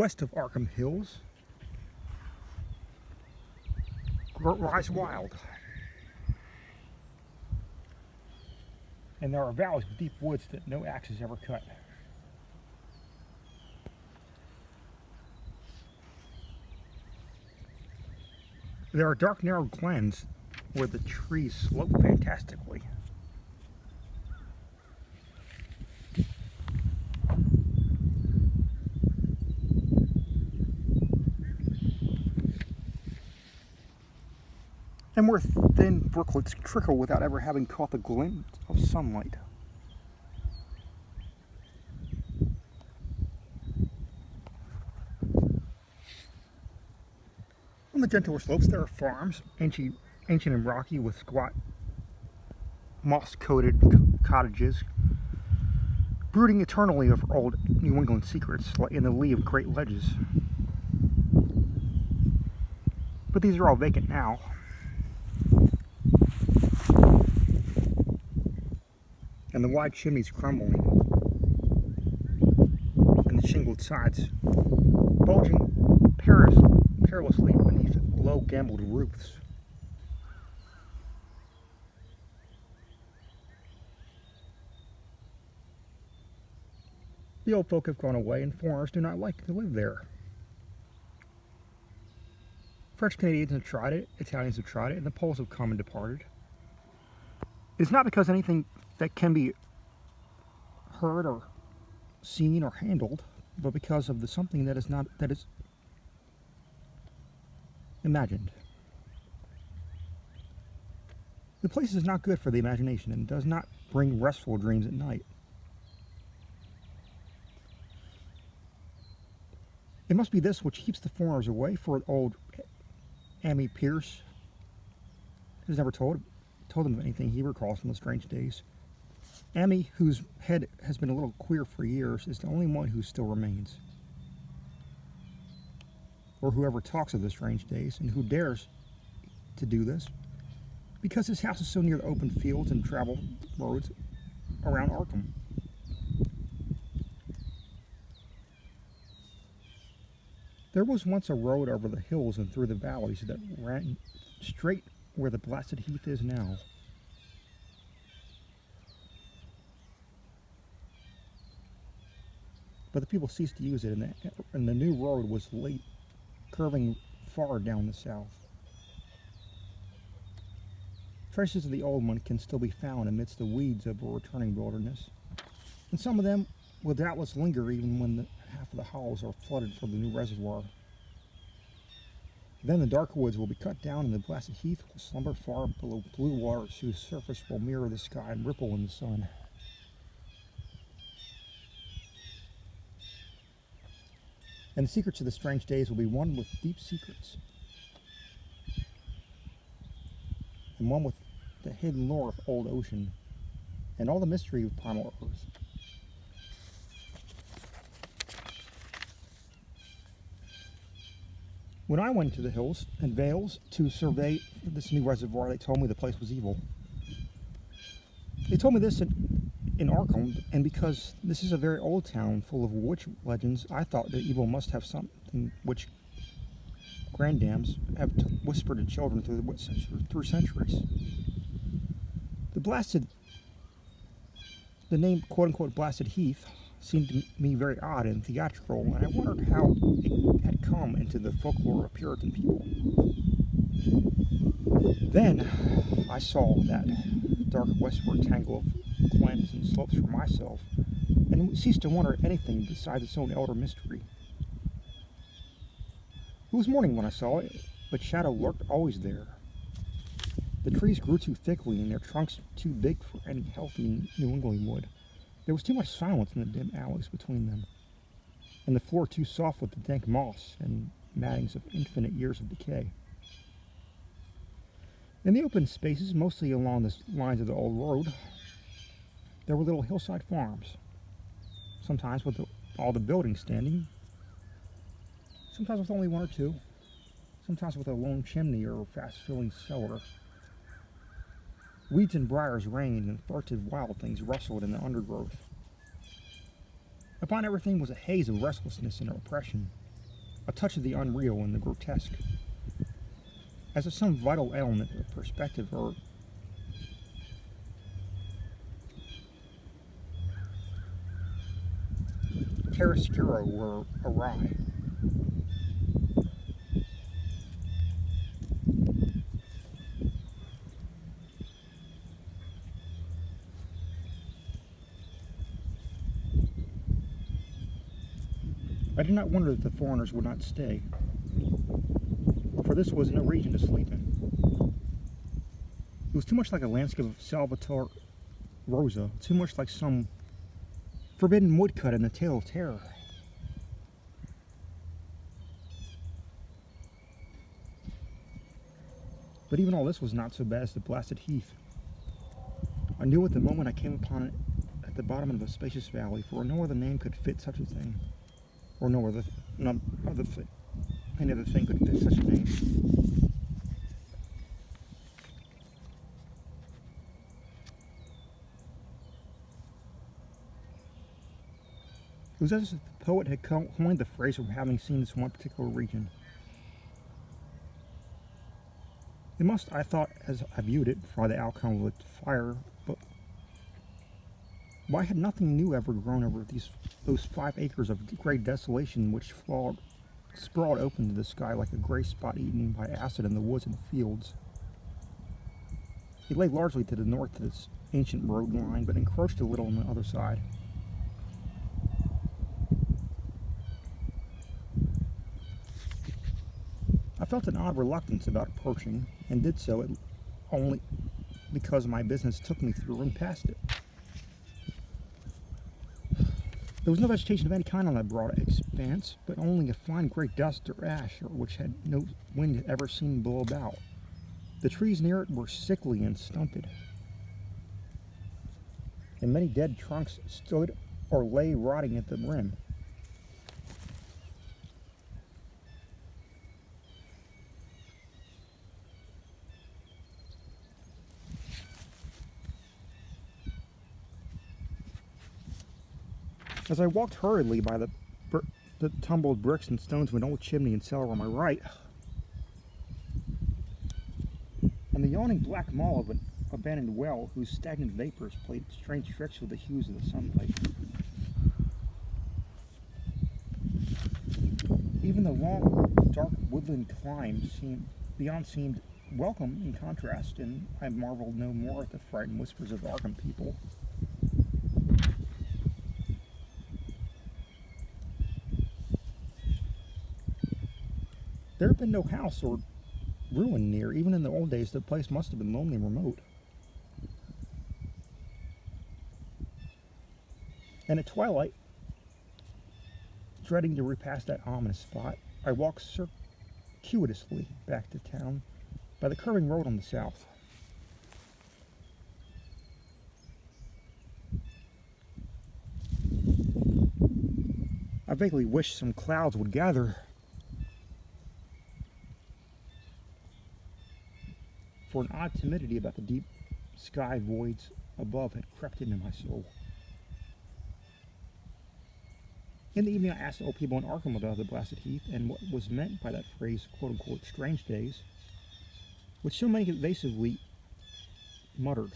West of Arkham Hills lies wild, and there are valleys with deep woods that no axe has ever cut. There are dark, narrow glens where the trees slope fantastically. And where thin brooklets trickle without ever having caught the glint of sunlight. On the gentler slopes there are farms, ancient and rocky, with squat moss-coated cottages, brooding eternally over old New England secrets in the lee of great ledges. But these are all vacant now. And the wide chimneys crumbling, and the shingled sides bulging perilously beneath low gambled roofs. The old folk have gone away, and foreigners do not like to live there. French Canadians have tried it, Italians have tried it, and the Poles have come and departed. It's not because anything that can be heard or seen or handled, but because of something that is imagined. The place is not good for the imagination and does not bring restful dreams at night. It must be this which keeps the foreigners away, for old Ammi Pierce has never told them anything he recalls from the strange days. Ammi, whose head has been a little queer for years, is the only one who still remains. Or whoever talks of the strange days, and who dares to do this, because his house is so near the open fields and travel roads around Arkham. There was once a road over the hills and through the valleys that ran straight where the blasted heath is now. But the people ceased to use it, and the new road was late, curving far down the south. Traces of the old one can still be found amidst the weeds of a returning wilderness, and some of them will doubtless linger even when half of the hollows are flooded for the new reservoir. Then the dark woods will be cut down, and the blasted heath will slumber far below blue waters whose surface will mirror the sky and ripple in the sun. And the secrets of the strange days will be one with deep secrets, and one with the hidden lore of old ocean, and all the mystery of primal earth. When I went to the hills and vales to survey this new reservoir, they told me the place was evil. They told me this in Arkham, and because this is a very old town full of witch legends, I thought that evil must have something which granddames have whispered to children through centuries. The name quote-unquote blasted heath seemed to me very odd and theatrical, and I wondered how it had come into the folklore of Puritan people. Then I saw that dark westward tangle of glens and slopes for myself, and ceased to wonder at anything besides its own elder mystery. It was morning when I saw it, but shadow lurked always there. The trees grew too thickly and their trunks too big for any healthy New England wood. There was too much silence in the dim alleys between them, and the floor too soft with the dank moss and mattings of infinite years of decay. In the open spaces, mostly along the lines of the old road, there were little hillside farms, sometimes with all the buildings standing, sometimes with only one or two, sometimes with a lone chimney or a fast-filling cellar. Weeds and briars reigned, and furtive wild things rustled in the undergrowth. Upon everything was a haze of restlessness and oppression, a touch of the unreal and the grotesque, as if some vital element of perspective or chiaroscuro were awry. I did not wonder that the foreigners would not stay, for this was no region to sleep in. It was too much like a landscape of Salvatore Rosa, too much like some forbidden woodcut in the Tale of Terror. But even all this was not so bad as the blasted heath. I knew it the moment I came upon it at the bottom of a spacious valley, for no other name could fit such a thing, or any other thing could fit such a name. It was as if the poet had coined the phrase from having seen this one particular region. It must, I thought, as I viewed it, by the outcome of a fire, but why had nothing new ever grown over those 5 acres of great desolation which sprawled open to the sky like a gray spot eaten by acid in the woods and the fields? It lay largely to the north of this ancient road line, but encroached a little on the other side. I felt an odd reluctance about approaching, and did so only because my business took me through and past it. There was no vegetation of any kind on that broad expanse, but only a fine gray dust or ash, which had no wind ever seen blow about. The trees near it were sickly and stunted, and many dead trunks stood or lay rotting at the rim. As I walked hurriedly by the tumbled bricks and stones of an old chimney and cellar on my right, and the yawning black maw of an abandoned well whose stagnant vapors played strange tricks with the hues of the sunlight, even the long, dark woodland climb seemed welcome in contrast, and I marveled no more at the frightened whispers of Arkham people. There had been no house or ruin near. Even in the old days, the place must have been lonely and remote. And at twilight, dreading to repass that ominous spot, I walked circuitously back to town by the curving road on the south. I vaguely wished some clouds would gather, for an odd timidity about the deep sky voids above had crept into my soul. In the evening, I asked old people in Arkham about the blasted heath and what was meant by that phrase, quote-unquote, strange days, which so many evasively muttered.